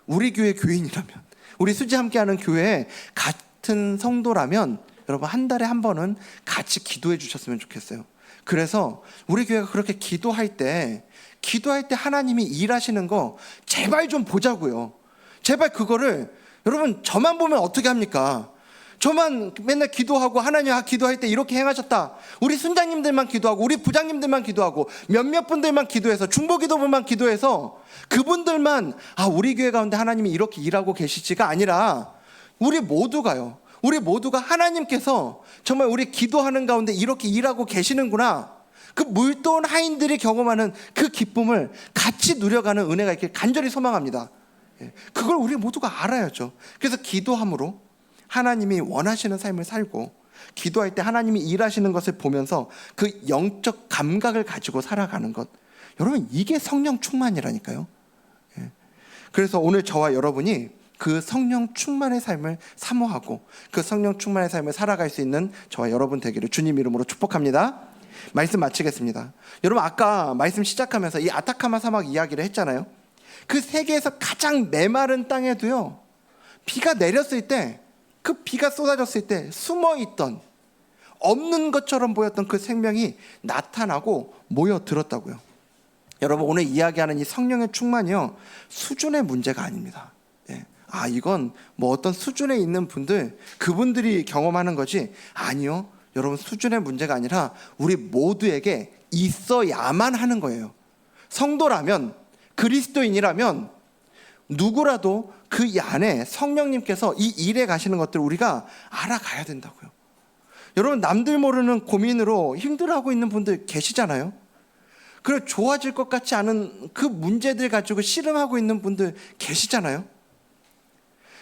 우리 교회 교인이라면, 우리 수지 함께하는 교회 같은 성도라면 여러분 한 달에 한 번은 같이 기도해 주셨으면 좋겠어요. 그래서 우리 교회가 그렇게 기도할 때 하나님이 일하시는 거 제발 좀 보자고요. 제발 그거를, 여러분 저만 보면 어떻게 합니까? 저만 맨날 기도하고 하나님 기도할 때 이렇게 행하셨다. 우리 순장님들만 기도하고 우리 부장님들만 기도하고 몇몇 분들만 기도해서 중보기도부만 기도해서 그분들만 우리 교회 가운데 하나님이 이렇게 일하고 계시지가 아니라 우리 모두가 하나님께서 정말 우리 기도하는 가운데 이렇게 일하고 계시는구나. 그 물도온 하인들이 경험하는 그 기쁨을 같이 누려가는 은혜가 있길 간절히 소망합니다. 그걸 우리 모두가 알아야죠. 그래서 기도함으로 하나님이 원하시는 삶을 살고 기도할 때 하나님이 일하시는 것을 보면서 그 영적 감각을 가지고 살아가는 것, 여러분 이게 성령 충만이라니까요. 그래서 오늘 저와 여러분이 그 성령 충만의 삶을 사모하고 그 성령 충만의 삶을 살아갈 수 있는 저와 여러분 되기를 주님 이름으로 축복합니다. 말씀 마치겠습니다. 여러분 아까 말씀 시작하면서 이 아타카마 사막 이야기를 했잖아요. 그 세계에서 가장 메마른 땅에도요, 비가 내렸을 때, 그 비가 쏟아졌을 때 숨어있던 없는 것처럼 보였던 그 생명이 나타나고 모여들었다고요. 여러분 오늘 이야기하는 이 성령의 충만이요, 수준의 문제가 아닙니다. 이건 뭐 어떤 수준에 있는 분들, 그분들이 경험하는 거지, 아니요, 여러분 수준의 문제가 아니라 우리 모두에게 있어야만 하는 거예요. 성도라면, 그리스도인이라면 누구라도 그 안에 성령님께서 이 일에 가시는 것들을 우리가 알아가야 된다고요. 여러분 남들 모르는 고민으로 힘들어하고 있는 분들 계시잖아요. 그리고 좋아질 것 같지 않은 그 문제들 가지고 씨름하고 있는 분들 계시잖아요.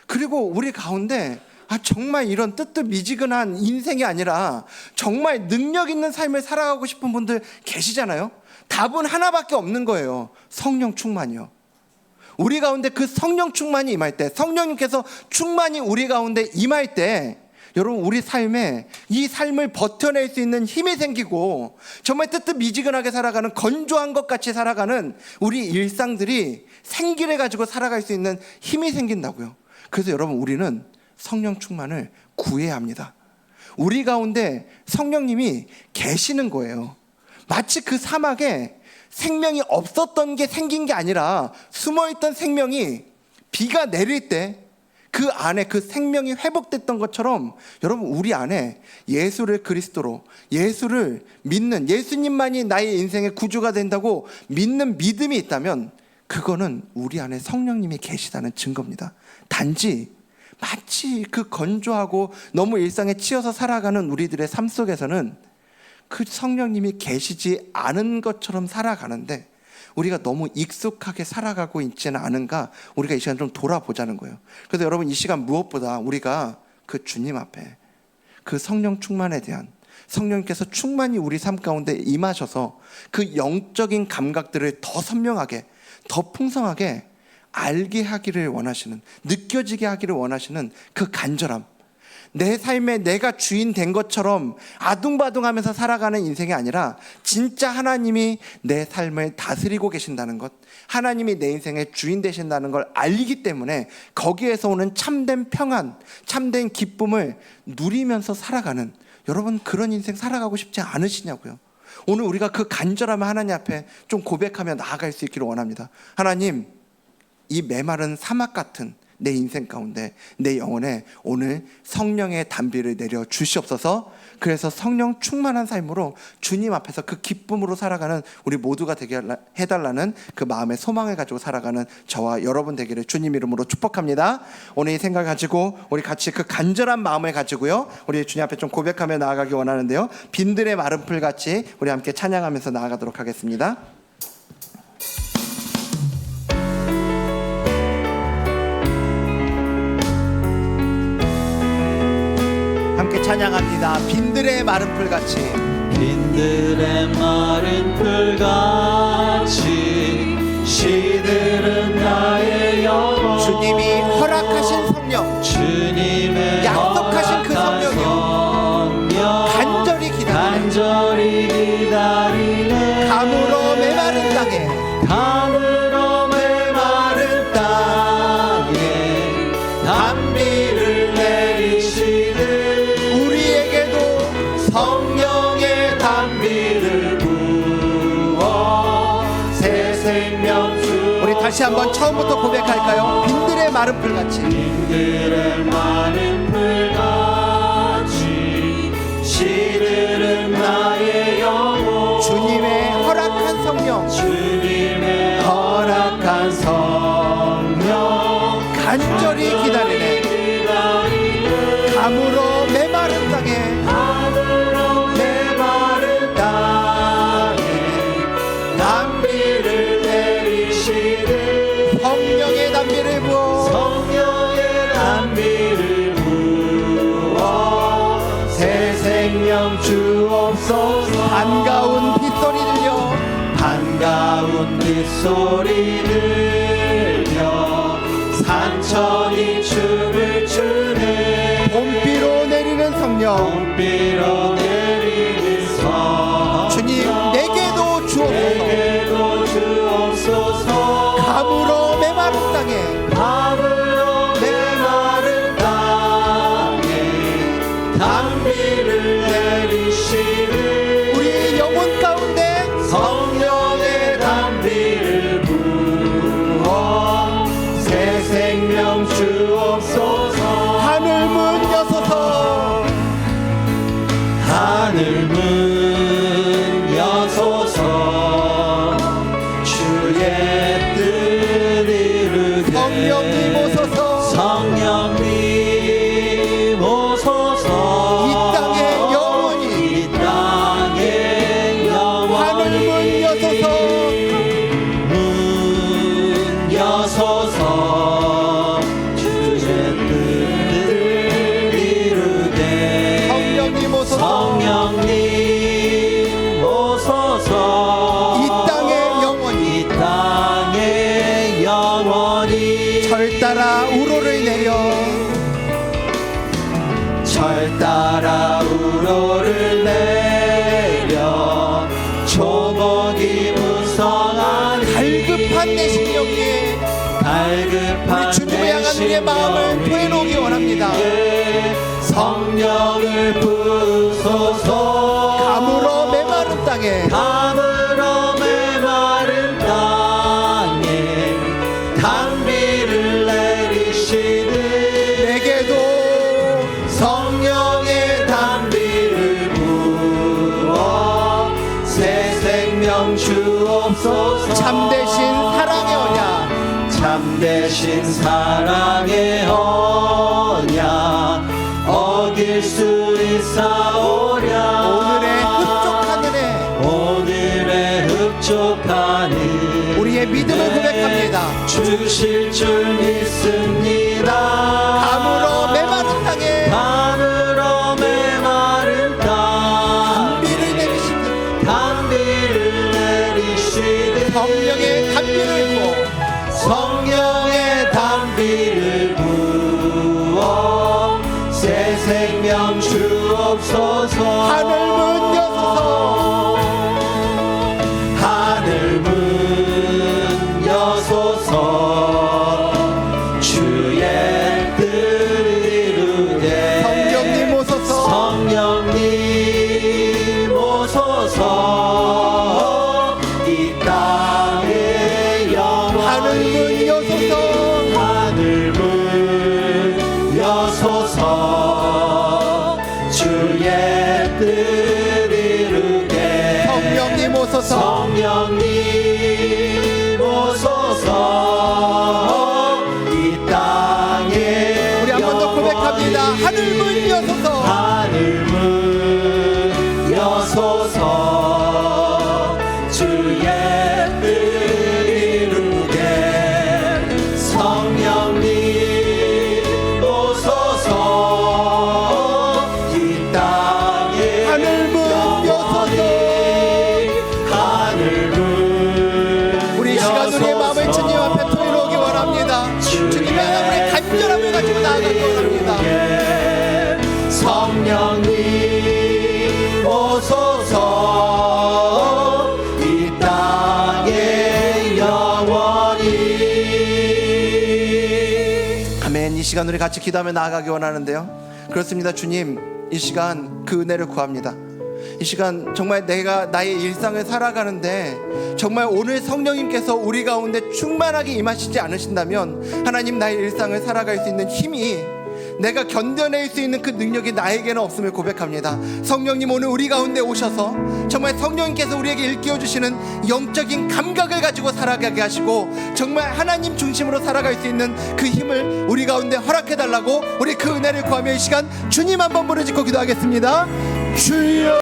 그리고 우리 가운데 정말 이런 뜨뜻미지근한 인생이 아니라 정말 능력 있는 삶을 살아가고 싶은 분들 계시잖아요. 답은 하나밖에 없는 거예요. 성령 충만이요. 우리 가운데 그 성령 충만이 임할 때, 성령님께서 충만히 우리 가운데 임할 때, 여러분 우리 삶에 이 삶을 버텨낼 수 있는 힘이 생기고 정말 뜨뜻미지근하게 살아가는, 건조한 것 같이 살아가는 우리 일상들이 생기를 가지고 살아갈 수 있는 힘이 생긴다고요. 그래서 여러분 우리는 성령 충만을 구해야 합니다. 우리 가운데 성령님이 계시는 거예요. 마치 그 사막에 생명이 없었던 게 생긴 게 아니라 숨어있던 생명이 비가 내릴 때 그 안에 그 생명이 회복됐던 것처럼 여러분 우리 안에 예수를 그리스도로, 예수를 믿는, 예수님만이 나의 인생의 구주가 된다고 믿는 믿음이 있다면 그거는 우리 안에 성령님이 계시다는 증거입니다. 단지 마치 그 건조하고 너무 일상에 치여서 살아가는 우리들의 삶 속에서는 그 성령님이 계시지 않은 것처럼 살아가는데 우리가 너무 익숙하게 살아가고 있지는 않은가, 우리가 이 시간 좀 돌아보자는 거예요. 그래서 여러분 이 시간 무엇보다 우리가 그 주님 앞에 그 성령 충만에 대한, 성령님께서 충만히 우리 삶 가운데 임하셔서 그 영적인 감각들을 더 선명하게, 더 풍성하게 알게 하기를 원하시는, 느껴지게 하기를 원하시는 그 간절함, 내 삶에 내가 주인 된 것처럼 아둥바둥하면서 살아가는 인생이 아니라 진짜 하나님이 내 삶을 다스리고 계신다는 것, 하나님이 내 인생의 주인 되신다는 걸 알기 때문에 거기에서 오는 참된 평안, 참된 기쁨을 누리면서 살아가는, 여러분 그런 인생 살아가고 싶지 않으시냐고요. 오늘 우리가 그 간절함을 하나님 앞에 좀 고백하며 나아갈 수 있기를 원합니다. 하나님, 이 메마른 사막 같은 내 인생 가운데, 내 영혼에 오늘 성령의 단비를 내려 주시옵소서. 그래서 성령 충만한 삶으로 주님 앞에서 그 기쁨으로 살아가는 우리 모두가 되게 해달라는 그 마음의 소망을 가지고 살아가는 저와 여러분 되기를 주님 이름으로 축복합니다. 오늘 이 생각 가지고 우리 같이 그 간절한 마음을 가지고요, 우리 주님 앞에 좀 고백하며 나아가기 원하는데요, 빈들의 마른 풀같이 우리 함께 찬양하면서 나아가도록 하겠습니다. 함께 찬양합니다. 빈들의 마른 풀같이, 빈들의 마른 풀같이 시들은 나의 영혼, 주님이 허락하신 성령, 주님의 약속하신 그 성령이요, 간절히 기다리네, 감으로 메마른 땅에, 감으로 메마른 땅에 단비를 내리시는 우리에게도 성령의 단비를 부어 새 생명 주. 우리 다시 한번 처음부터 고백할까요? 빈들의 마른 풀같이, 빈들의 마른 풀같이 생명 주옵소서. 반가운 빗소리 들려 반가운 빗소리 들려 산천이 춤을 추네. 봄비로 내리는 성령 봄비로 내리는 성령 주님 내게도 주옵소서. 내게도 주옵소서. 감으로 메마른 땅에 감으로 메마른 땅에 단비를 내리시는 우리 영혼 가운데 성령의 단비를 부어 새 생명 주옵소서. 하늘 문 여소서. 하늘 문 여소서. 주의 뜻 이루게. 성령님 오소서. 성령님 오소서. 이 땅에 영원히 이 땅에 영원히 하늘 문 여소서. 문 여소서. 주의 뜻을 이루게. 성령님 오소서. 성령님 오소서. 이 땅에 영원히 이 땅에 영원히 절 따라 우로를 내려 절 따라 우로를 내려 조목이 무성한 갈급한 내 심령에 갈급한 우리 주님을 향한 우리의 마음을 토해놓기 원합니다. 성령을 부소서. 감으로 메마른 땅에 감으로 메마른 땅에 단비를 내리시는 내게도 성령의 단비를 부어 새 생명 주옵소서. 참되신 사랑의 언약 참되신 사랑의 언약 어길 수 있사오랴. 오늘의 흡족한 은 우리의 믿음을 고백합니다. 주실 줄 믿습니다. 감으로 메마른 땅에 감으로 메마른 땅 단비를 내리시는 단비를 내리시는 성령의 단비를 부어 성령의 단비를 부어 새 생명 주옵소서. 하늘 문 여소서. 하늘 문 여소서. 주의 뜻 이루게. 성령님 오소서. 성령님 오소서. 이 땅에 영원히 하늘 문 여소서. 하늘 문 여소서. 주의 뜻 이루게. 성령님 오소서. 성령님 오소서. 이 땅에 우리 한 번 더 고백합니다. 하늘 문 여소서. 하늘 문 여소서. 주의 뜻 이루게. 성령님 오소서. 이 땅에 하늘 문 여소서. 하늘 문 우리 이 시간 우리의 마음을 주님 앞에 토해놓기 원합니다. 주님의 하나님의 간절함을 가지고 나아가기 원합니다. 성령님 오소서. 이 땅에 영원히. 아멘. 이 시간 우리 같이 기도하며 나아가기 원하는데요. 그렇습니다. 주님, 이 시간 그 은혜를 구합니다. 이 시간 정말 내가 나의 일상을 살아가는데 정말 오늘 성령님께서 우리 가운데 충만하게 임하시지 않으신다면 하나님 나의 일상을 살아갈 수 있는 힘이 내가 견뎌낼 수 있는 그 능력이 나에게는 없음을 고백합니다. 성령님 오늘 우리 가운데 오셔서 정말 성령님께서 우리에게 일깨워주시는 영적인 감각을 가지고 살아가게 하시고 정말 하나님 중심으로 살아갈 수 있는 그 힘을 우리 가운데 허락해달라고 우리 그 은혜를 구하며 이 시간 주님 한번 부르짖고 기도하겠습니다. 주여